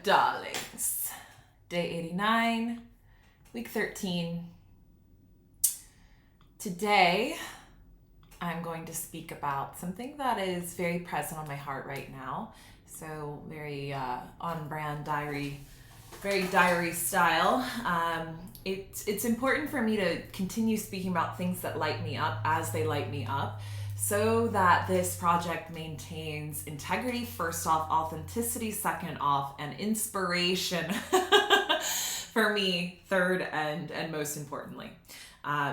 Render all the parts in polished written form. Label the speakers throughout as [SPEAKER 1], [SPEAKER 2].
[SPEAKER 1] darlings. Day 89, week 13. Today, I'm going to speak about something that is very present on my heart right now. So very on-brand diary, very diary style. It's important for me to continue speaking about things that light me up as they light me up, so that this project maintains integrity, first off, authenticity, second off, and inspiration for me, third and most importantly.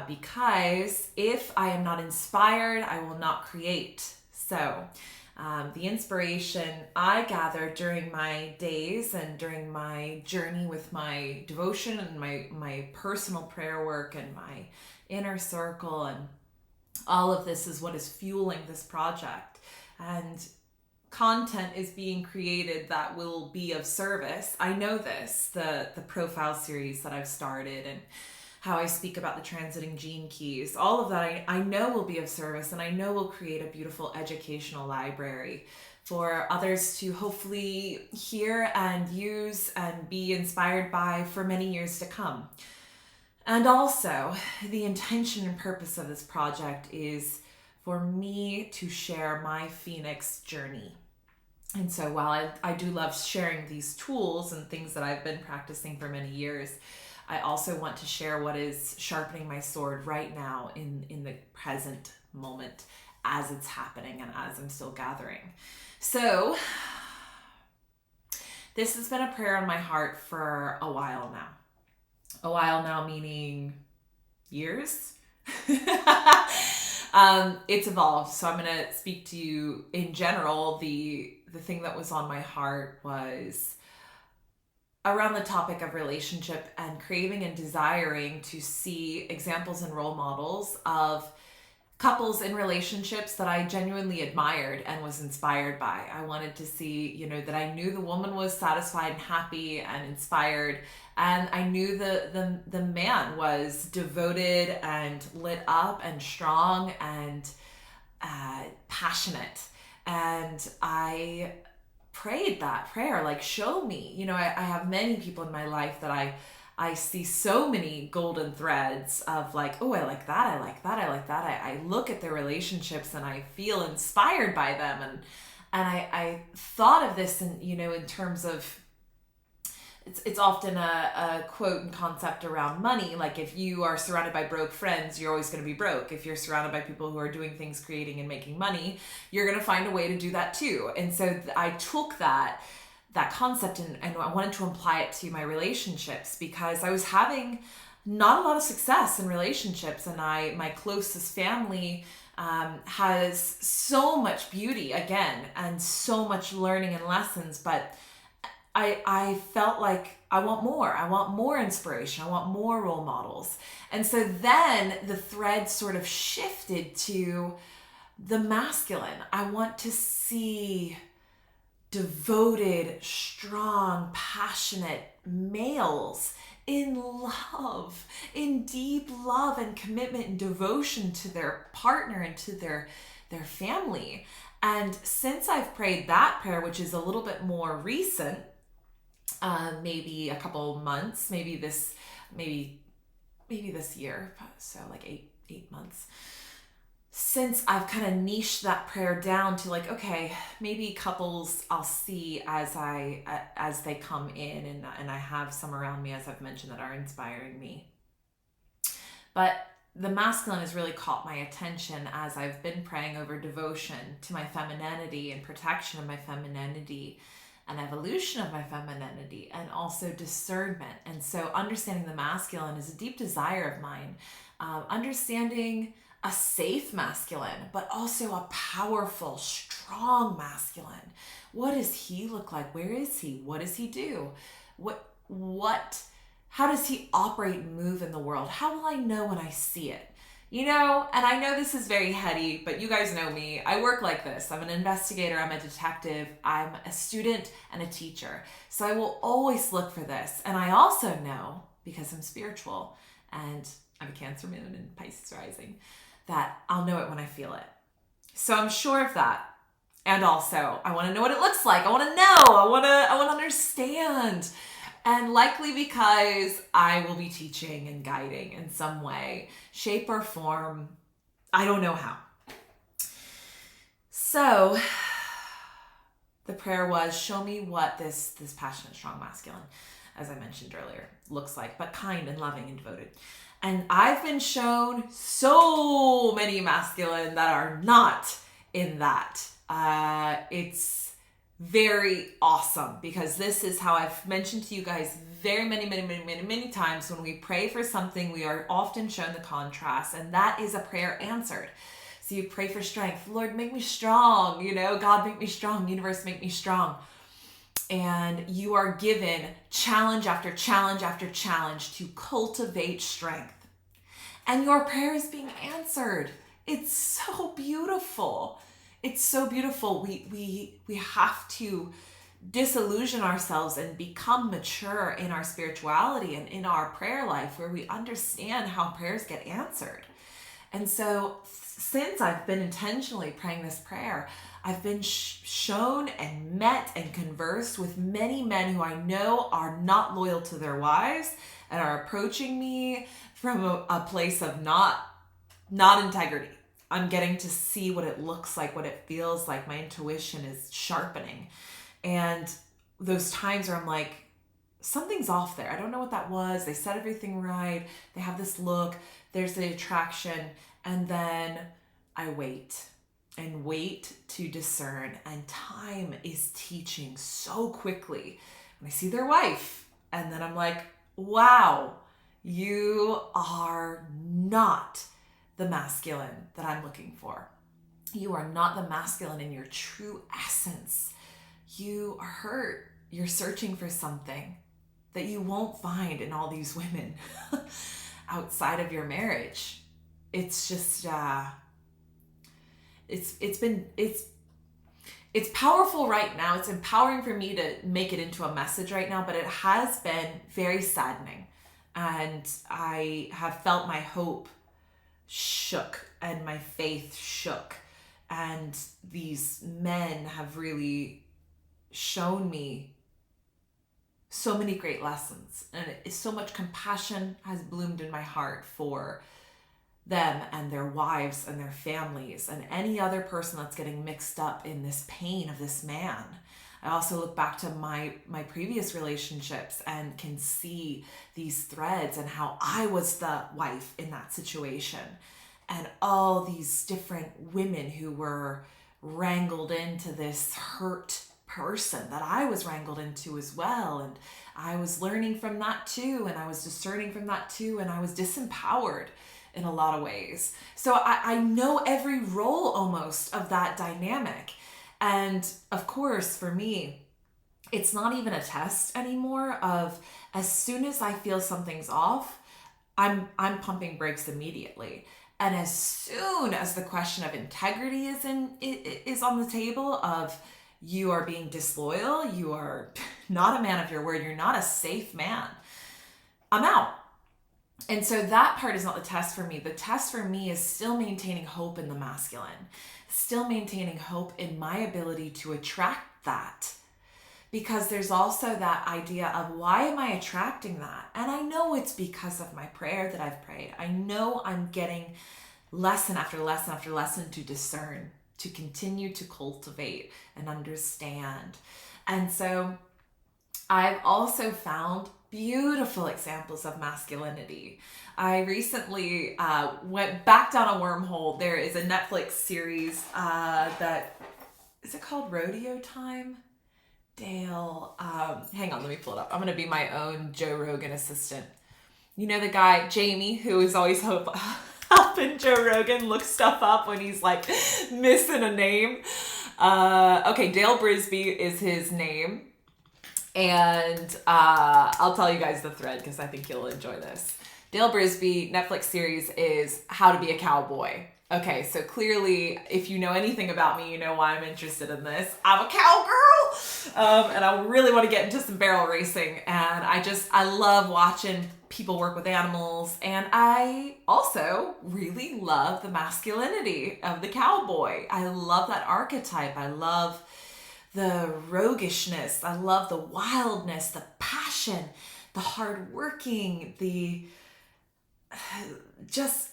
[SPEAKER 1] Because if I am not inspired, I will not create. So the inspiration I gather during my days and during my journey with my devotion and my personal prayer work and my inner circle, and all of this is what is fueling this project. And content is being created that will be of service. I know this, the profile series that I've started and how I speak about the transiting gene keys, all of that I know will be of service, and I know will create a beautiful educational library for others to hopefully hear and use and be inspired by for many years to come. And also, the intention and purpose of this project is for me to share my Phoenix journey. And so while I do love sharing these tools and things that I've been practicing for many years, I also want to share what is sharpening my sword right now in the present moment as it's happening and as I'm still gathering. So this has been a prayer on my heart for a while now. A while now, meaning years. It's evolved. So I'm going to speak to you in general. The thing that was on my heart was around the topic of relationship and craving and desiring to see examples and role models of couples in relationships that I genuinely admired and was inspired by. I wanted to see, that I knew the woman was satisfied and happy and inspired, and I knew the man was devoted and lit up and strong and passionate. And I prayed that prayer, like, show me. I have many people in my life that I see so many golden threads of like, oh, I like that, I like that, I like that. I look at their relationships and I feel inspired by them. And I thought of this in terms of, it's often a quote and concept around money. Like, if you are surrounded by broke friends, you're always going to be broke. If you're surrounded by people who are doing things, creating and making money, you're going to find a way to do that too. And so I took that concept and I wanted to apply it to my relationships, because I was having not a lot of success in relationships, and my closest family has so much beauty again and so much learning and lessons, but I felt like I want more inspiration, I want more role models. And so then the thread sort of shifted to the masculine. I want to see devoted, strong, passionate males in love, in deep love and commitment and devotion to their partner and to their family. And since I've prayed that prayer, which is a little bit more recent, maybe a couple months, maybe this year, so like eight months, since I've kind of niched that prayer down to like, okay, maybe couples I'll see as they come in, and I have some around me, as I've mentioned, that are inspiring me. But the masculine has really caught my attention as I've been praying over devotion to my femininity and protection of my femininity and evolution of my femininity, and also discernment. And so understanding the masculine is a deep desire of mine. Understanding a safe masculine, but also a powerful, strong masculine. What does he look like? Where is he? What does he do? How does he operate and move in the world? How will I know when I see it? And I know this is very heady, but you guys know me. I work like this. I'm an investigator, I'm a detective, I'm a student and a teacher. So I will always look for this. And I also know, because I'm spiritual and I have a Cancer moon and Pisces rising, that I'll know it when I feel it. So I'm sure of that. And also, I want to know what it looks like. I want to know. I want to understand. And likely because I will be teaching and guiding in some way, shape or form. I don't know how. So the prayer was, show me what this passionate, strong masculine, as I mentioned earlier, looks like, but kind and loving and devoted. And I've been shown so many masculine that are not in that. It's very awesome, because this is how I've mentioned to you guys very many times. When we pray for something, we are often shown the contrast, and that is a prayer answered. So you pray for strength. Lord, make me strong. God, make me strong. Universe, make me strong. And you are given challenge after challenge after challenge to cultivate strength. And your prayer is being answered. It's so beautiful. It's so beautiful. We have to disillusion ourselves and become mature in our spirituality and in our prayer life, where we understand how prayers get answered. And so since I've been intentionally praying this prayer, I've been shown and met and conversed with many men who I know are not loyal to their wives and are approaching me from a place of not integrity. I'm getting to see what it looks like, what it feels like. My intuition is sharpening. And those times where I'm like, something's off there. I don't know what that was. They said everything right. They have this look. There's the attraction. And then I wait and wait to discern. And time is teaching so quickly. When I see their wife, and then I'm like, wow, you are not the masculine that I'm looking for. You are not the masculine in your true essence. You are hurt. You're searching for something that you won't find in all these women outside of your marriage. It's just, it's powerful right now. It's empowering for me to make it into a message right now, but it has been very saddening. And I have felt my hope shook and my faith shook. And these men have really shown me so many great lessons. And so much compassion has bloomed in my heart for them and their wives and their families and any other person that's getting mixed up in this pain of this man. I also look back to my previous relationships and can see these threads and how I was the wife in that situation, and all these different women who were wrangled into this hurt person that I was wrangled into as well. And I was learning from that too, and I was discerning from that too, and I was disempowered in a lot of ways. So I know every role almost of that dynamic. And of course, for me, it's not even a test anymore of, as soon as I feel something's off, I'm pumping brakes immediately. And as soon as the question of integrity is on the table, of you are being disloyal, you are not a man of your word, you're not a safe man, I'm out. And so that part is not the test for me. The test for me is still maintaining hope in the masculine, still maintaining hope in my ability to attract that. Because there's also that idea of, why am I attracting that? And I know it's because of my prayer that I've prayed. I know I'm getting lesson after lesson after lesson to discern, to continue to cultivate and understand. And so I've also found beautiful examples of masculinity. I recently went back down a wormhole. There is a Netflix series that, is it called Rodeo Time? Dale, hang on, let me pull it up. I'm going to be my own Joe Rogan assistant. You know the guy, Jamie, who is always helping Joe Rogan look stuff up when he's like missing a name. Okay, Dale Brisby is his name. And I'll tell you guys the thread because I think you'll enjoy this. Dale Brisby, Netflix series, is How to Be a Cowboy. Okay, so clearly, if you know anything about me, you know why I'm interested in this. I'm a cowgirl, and I really want to get into some barrel racing. And I love watching people work with animals. And I also really love the masculinity of the cowboy. I love that archetype. I love the roguishness. I love the wildness, the passion, the hard working, the just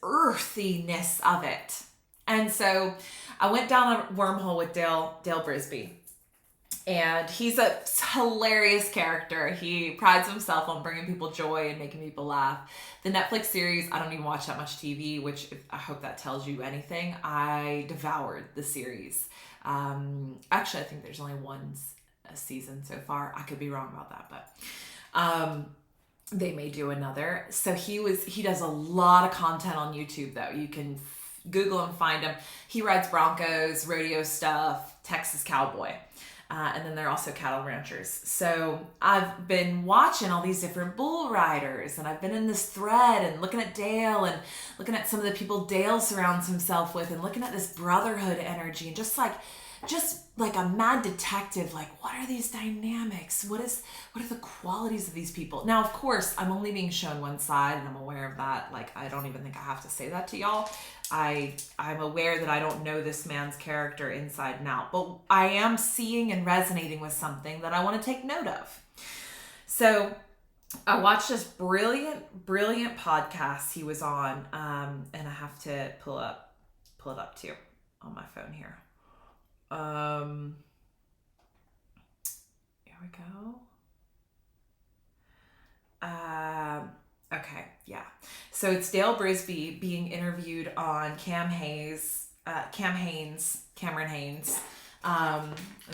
[SPEAKER 1] earthiness of it. And so I went down a wormhole with Dale Brisby. And he's a hilarious character. He prides himself on bringing people joy and making people laugh. The Netflix series, I don't even watch that much TV, which I hope that tells you anything. I devoured the series. Actually, I think there's only one season so far. I could be wrong about that, but they may do another. So he does a lot of content on YouTube, though. You can Google and find him. He rides Broncos, rodeo stuff, Texas cowboy. And then they're also cattle ranchers. So I've been watching all these different bull riders, and I've been in this thread and looking at Dale and looking at some of the people Dale surrounds himself with and looking at this brotherhood energy and just like a mad detective, like, what are these dynamics? What are the qualities of these people? Now, of course, I'm only being shown one side, and I'm aware of that. Like, I don't even think I have to say that to y'all. I'm aware that I don't know this man's character inside and out, but I am seeing and resonating with something that I want to take note of. So I watched this brilliant podcast he was on, and I have to pull it up too on my phone here. Here we go. Okay, yeah. So it's Dale Brisby being interviewed on Cameron Haynes. They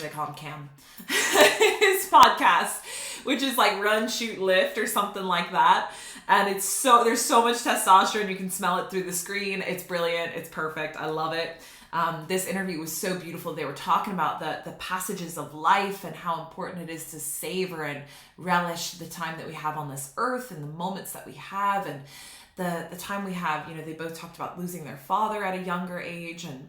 [SPEAKER 1] call him Cam. His podcast, which is like Run, Shoot, Lift or something like that. And there's so much testosterone. You can smell it through the screen. It's brilliant. It's perfect. I love it. This interview was so beautiful. They were talking about the passages of life and how important it is to savor and relish the time that we have on this earth and the moments that we have and the time we have. You know, they both talked about losing their father at a younger age, and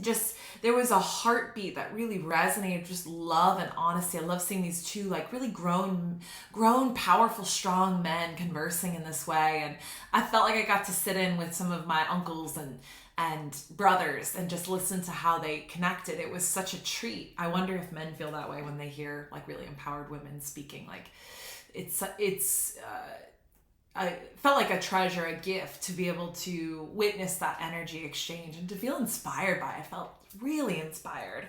[SPEAKER 1] just there was a heartbeat that really resonated, just love and honesty. I love seeing these two like really grown, powerful, strong men conversing in this way. And I felt like I got to sit in with some of my uncles and brothers and just listen to how they connected. It was such a treat. I wonder if men feel that way when they hear like really empowered women speaking. Like I felt like a treasure, a gift to be able to witness that energy exchange and to feel inspired by it. I felt really inspired.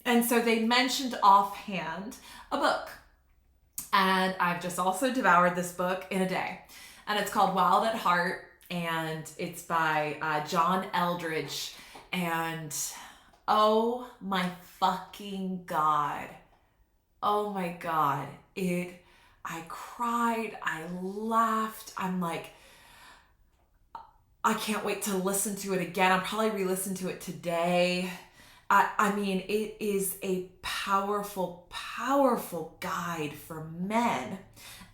[SPEAKER 1] And so they mentioned offhand a book. And I've just also devoured this book in a day. And it's called Wild at Heart. And it's by John Eldridge. And oh my fucking God. Oh my God. I cried, I laughed, I'm like, I can't wait to listen to it again. I'll probably re-listen to it today. I mean, it is a powerful, powerful guide for men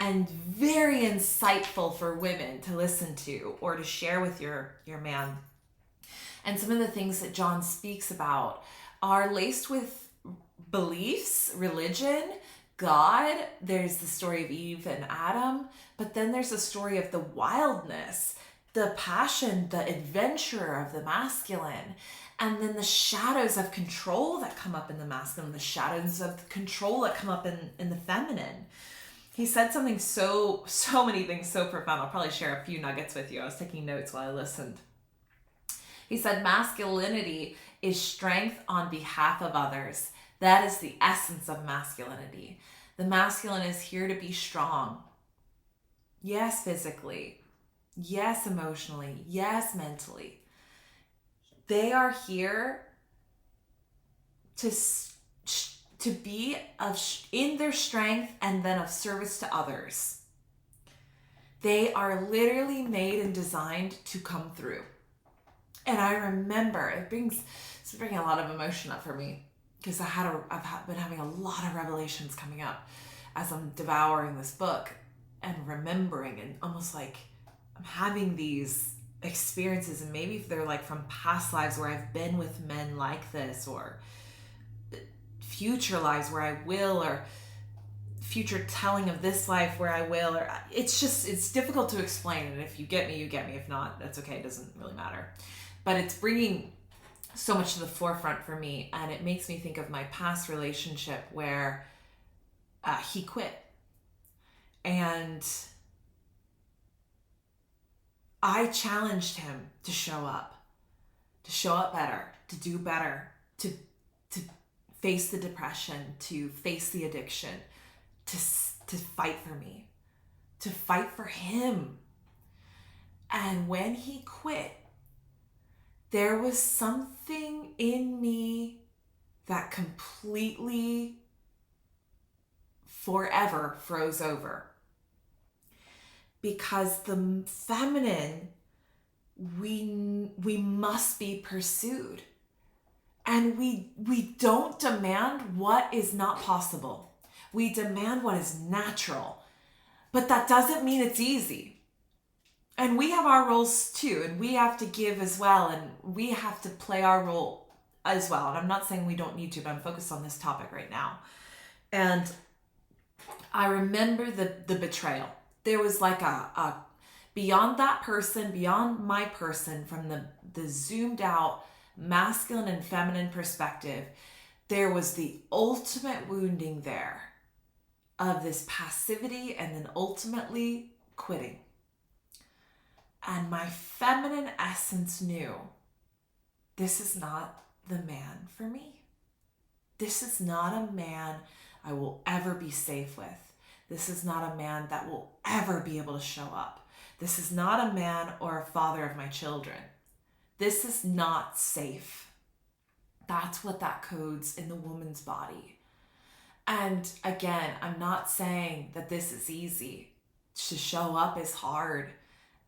[SPEAKER 1] and very insightful for women to listen to or to share with your man. And some of the things that John speaks about are laced with beliefs, religion, God. There's the story of Eve and Adam, but then there's the story of the wildness, the passion, the adventure of the masculine, and then the shadows of control that come up in the masculine, the shadows of control that come up in the feminine. He said something so many things so profound. I'll probably share a few nuggets with you. I was taking notes while I listened. He said, masculinity is strength on behalf of others. That is the essence of masculinity. The masculine is here to be strong. Yes, physically. Yes, emotionally. Yes, mentally. They are here to be in their strength and then of service to others. They are literally made and designed to come through. And I remember, it's bringing a lot of emotion up for me, because I've been having a lot of revelations coming up as I'm devouring this book and remembering, and almost like I'm having these experiences, and maybe if they're like from past lives where I've been with men like this, or future lives where I will, or future telling of this life where I will, or it's difficult to explain. And if you get me, you get me. If not, that's okay. It doesn't really matter. But it's bringing so much to the forefront for me, and it makes me think of my past relationship where he quit. And I challenged him to show up better, to do better, to face the depression, to face the addiction, to fight for me, to fight for him. And when he quit, there was something in me that completely forever froze over. Because the feminine, we must be pursued. And we don't demand what is not possible. We demand what is natural. But that doesn't mean it's easy. And we have our roles too, and we have to give as well, and we have to play our role as well. And I'm not saying we don't need to, but I'm focused on this topic right now. And I remember the betrayal. There was like a beyond that person, beyond my person, from the zoomed out masculine and feminine perspective, there was the ultimate wounding there of this passivity and then ultimately quitting. And my feminine essence knew, this is not the man for me. This is not a man I will ever be safe with. This is not a man that will ever be able to show up. This is not a man or a father of my children. This is not safe. That's what that codes in the woman's body. And again, I'm not saying that this is easy. To show up is hard.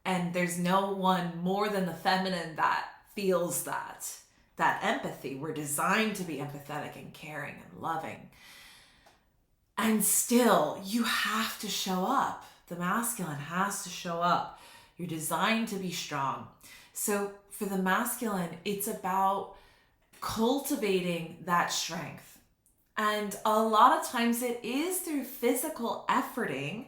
[SPEAKER 1] And there's no one more than the feminine that feels that empathy. We're designed to be empathetic and caring and loving. And still, you have to show up. The masculine has to show up. You're designed to be strong. So for the masculine, it's about cultivating that strength. And a lot of times it is through physical efforting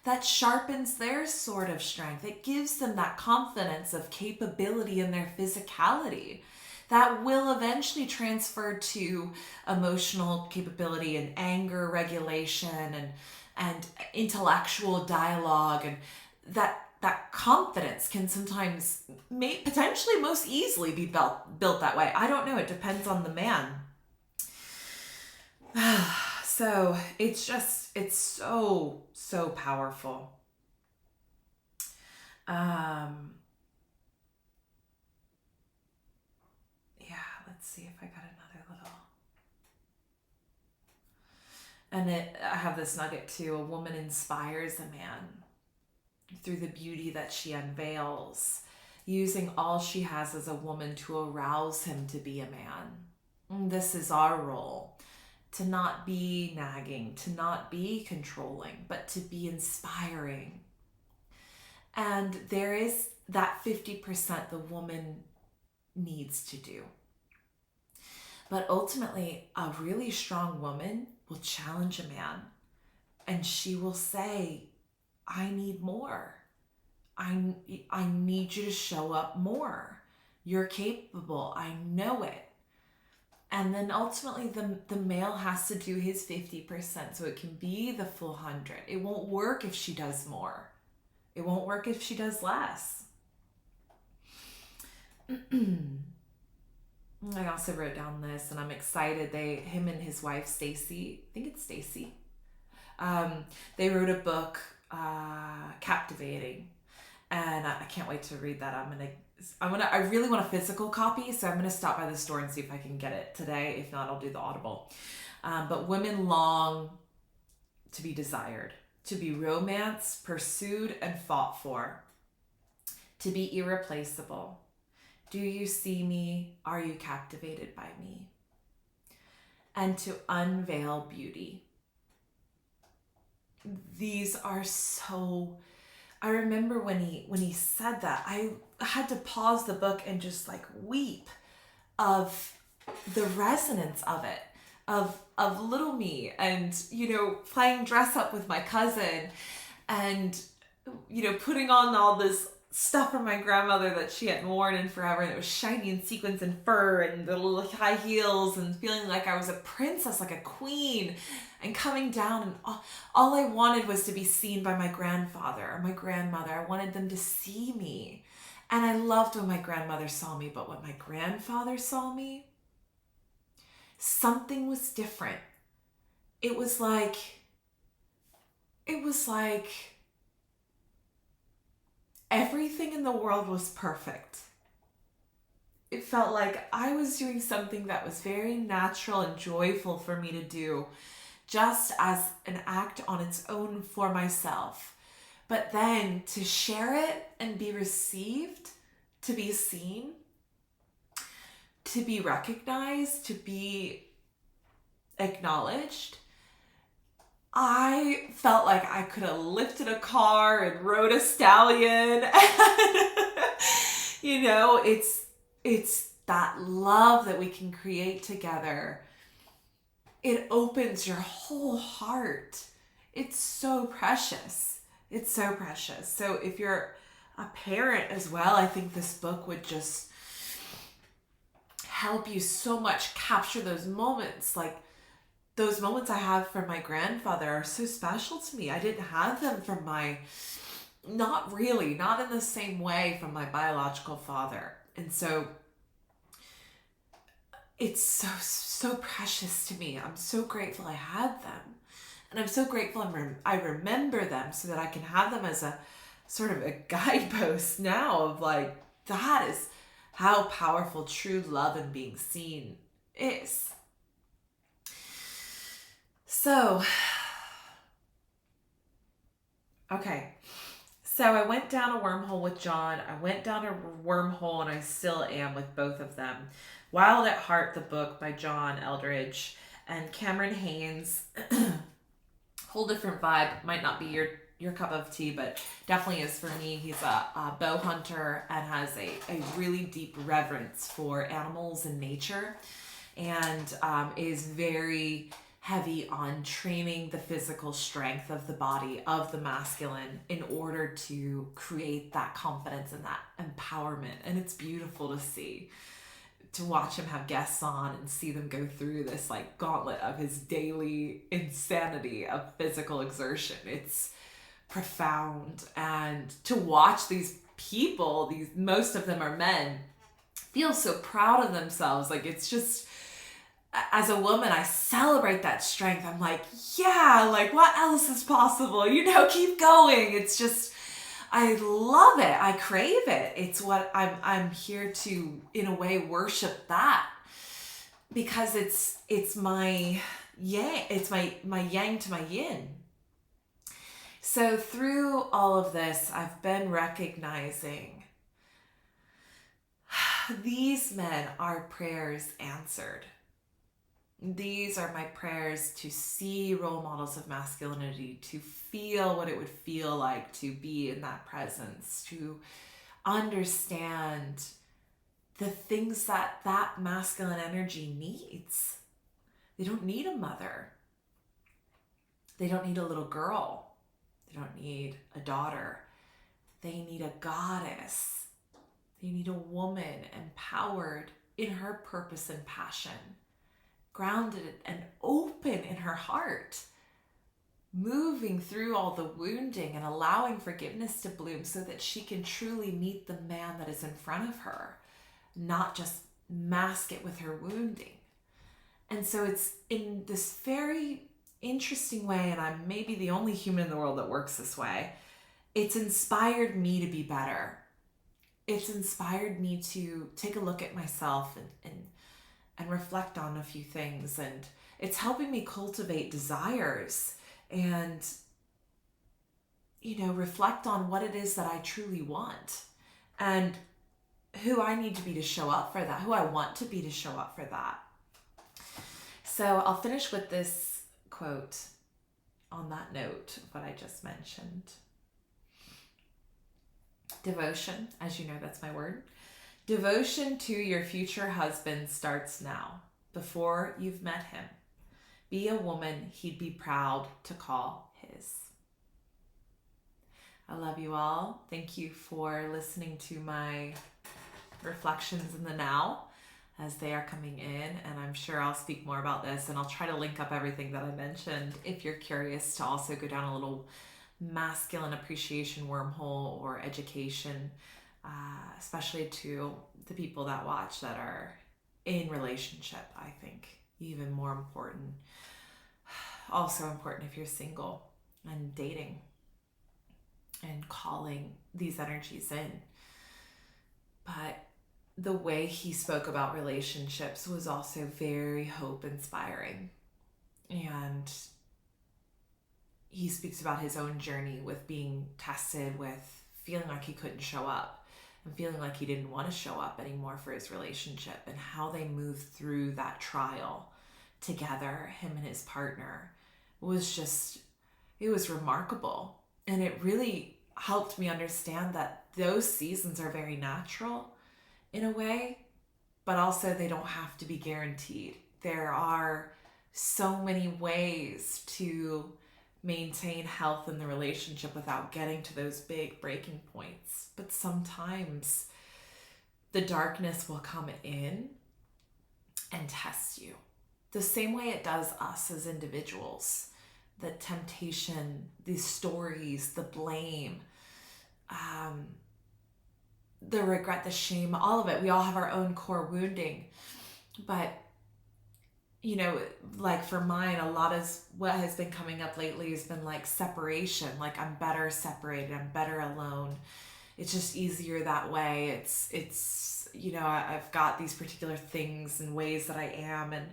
[SPEAKER 1] that sharpens their sort of strength. It gives them that confidence of capability in their physicality that will eventually transfer to emotional capability and anger regulation and intellectual dialogue. And that confidence can sometimes, potentially most easily be built that way. I don't know. It depends on the man. So it's so powerful. Let's see if I got another little. And I have this nugget too. A woman inspires a man through the beauty that she unveils, using all she has as a woman to arouse him to be a man. And this is our role. To not be nagging, to not be controlling, but to be inspiring. And there is that 50% the woman needs to do. But ultimately, a really strong woman will challenge a man, and she will say, I need more. I need you to show up more. You're capable. I know it. And then ultimately the male has to do his 50%, so it can be the full 100. It won't work if she does more. It won't work if she does less. I also wrote down this, and I'm excited. Him and his wife, Stacy, I think it's Stacy, they wrote a book, Captivating. And I can't wait to read that. I really want a physical copy, so I'm going to stop by the store and see if I can get it today. If not, I'll do the Audible. But women long to be desired, to be romanced, pursued, and fought for, to be irreplaceable. Do you see me? Are you captivated by me? And to unveil beauty. These are so... I remember when he said that, I had to pause the book and just weep of the resonance of it, of little me, and playing dress up with my cousin, and putting on all this stuff from my grandmother that she hadn't worn in forever, and it was shiny and sequins and fur and the little high heels, and feeling like I was a princess, like a queen, and coming down, and all I wanted was to be seen by my grandfather or my grandmother. I wanted them to see me, and I loved when my grandmother saw me, but when my grandfather saw me, something was different. It was like everything in the world was perfect. It felt like I was doing something that was very natural and joyful for me to do, just as an act on its own for myself. But then to share it and be received, to be seen, to be recognized, to be acknowledged, I felt like I could have lifted a car and rode a stallion. You know, it's that love that we can create together. It opens your whole heart. It's so precious. It's so precious. So if you're a parent as well, I think this book would just help you so much capture those moments. Like, those moments I have from my grandfather are so special to me. I didn't have them from not in the same way from my biological father. And so it's so precious to me. I'm so grateful I had them. And I'm so grateful I remember them so that I can have them as a sort of a guidepost now of like, that is how powerful true love and being seen is. So, okay. So I went down a wormhole with John. I went down a wormhole, and I still am with both of them. Wild at Heart, the book by John Eldridge and Cameron Haynes. Whole different vibe. Might not be your cup of tea, but definitely is for me. He's a bow hunter and has a really deep reverence for animals and nature, and is very heavy on training the physical strength of the body, of the masculine, in order to create that confidence and that empowerment. And it's beautiful to see, to watch him have guests on and see them go through this like gauntlet of his daily insanity of physical exertion. It's profound. And to watch these people, most of them are men, feel so proud of themselves. Like, it's just, as a woman, I celebrate that strength. I'm like, yeah, like, what else is possible? You know, keep going. It's just, I love it. I crave it. It's what I'm here to, in a way, worship that, because it's my yang, it's my yang to my yin. So through all of this, I've been recognizing these men are prayers answered. These are my prayers to see role models of masculinity, to feel what it would feel like to be in that presence, to understand the things that masculine energy needs. They don't need a mother. They don't need a little girl. They don't need a daughter. They need a goddess. They need a woman empowered in her purpose and passion, grounded and open in her heart, moving through all the wounding and allowing forgiveness to bloom so that she can truly meet the man that is in front of her, not just mask it with her wounding. And so it's in this very interesting way, and I'm maybe the only human in the world that works this way, it's inspired me to be better. It's inspired me to take a look at myself and reflect on a few things. And it's helping me cultivate desires and, reflect on what it is that I truly want and who I need to be to show up for that, who I want to be to show up for that. So I'll finish with this quote on that note of what I just mentioned. Devotion, as you know, that's my word. Devotion to your future husband starts now, before you've met him. Be a woman he'd be proud to call his. I love you all. Thank you for listening to my reflections in the now as they are coming in, and I'm sure I'll speak more about this, and I'll try to link up everything that I mentioned if you're curious to also go down a little masculine appreciation wormhole or education, especially to the people that watch that are in relationship. I think even more important, also important if you're single and dating and calling these energies in. But the way he spoke about relationships was also very hope inspiring. And he speaks about his own journey with being tested, with feeling like he couldn't show up and feeling like he didn't want to show up anymore for his relationship, and how they moved through that trial together, him and his partner, was just, it was remarkable. And it really helped me understand that those seasons are very natural in a way, but also they don't have to be guaranteed. There are so many ways to maintain health in the relationship without getting to those big breaking points. But sometimes the darkness will come in and test you the same way it does us as individuals. The temptation, the stories, the blame, the regret, the shame, all of it. We all have our own core wounding. But, you know, like for mine, a lot of what has been coming up lately has been like separation. Like I'm better separated, I'm better alone. It's just easier that way. It's you know, I've got these particular things and ways that I am, and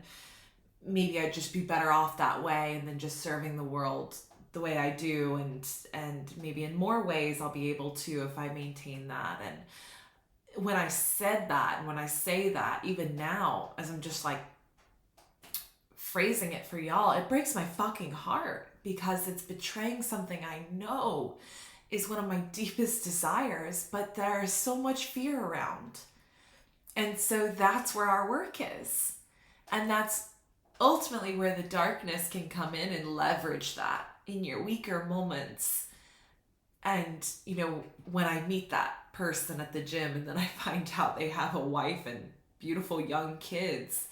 [SPEAKER 1] maybe I'd just be better off that way, and then just serving the world the way I do, and maybe in more ways I'll be able to if I maintain that. And when I said that, and when I say that, even now, as I'm just like phrasing it for y'all, it breaks my fucking heart, because it's betraying something I know is one of my deepest desires, but there's so much fear around. And so that's where our work is. And that's ultimately where the darkness can come in and leverage that in your weaker moments. And, you know, when I meet that person at the gym and then I find out they have a wife and beautiful young kids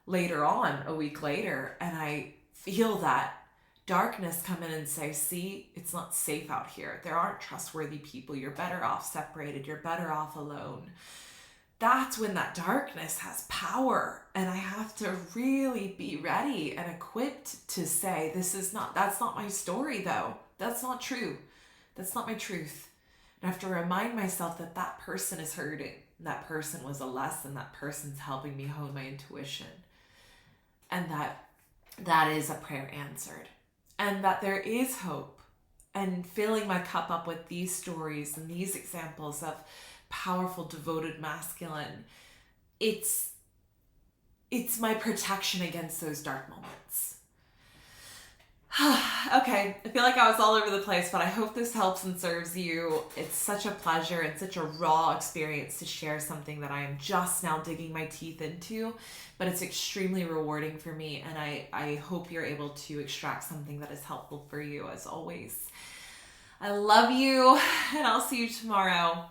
[SPEAKER 1] later on, a week later, and I feel that darkness come in and say, see, it's not safe out here. There aren't trustworthy people. You're better off separated. You're better off alone. That's when that darkness has power. And I have to really be ready and equipped to say, that's not my story though. That's not true. That's not my truth. And I have to remind myself that that person is hurting. That person was a lesson. That person's helping me hone my intuition. And that is a prayer answered. And that there is hope. And filling my cup up with these stories and these examples of powerful, devoted masculine, it's my protection against those dark moments. Okay, I feel like I was all over the place, but I hope this helps and serves you. It's such a pleasure and such a raw experience to share something that I am just now digging my teeth into, but it's extremely rewarding for me, and I hope you're able to extract something that is helpful for you as always. I love you, and I'll see you tomorrow.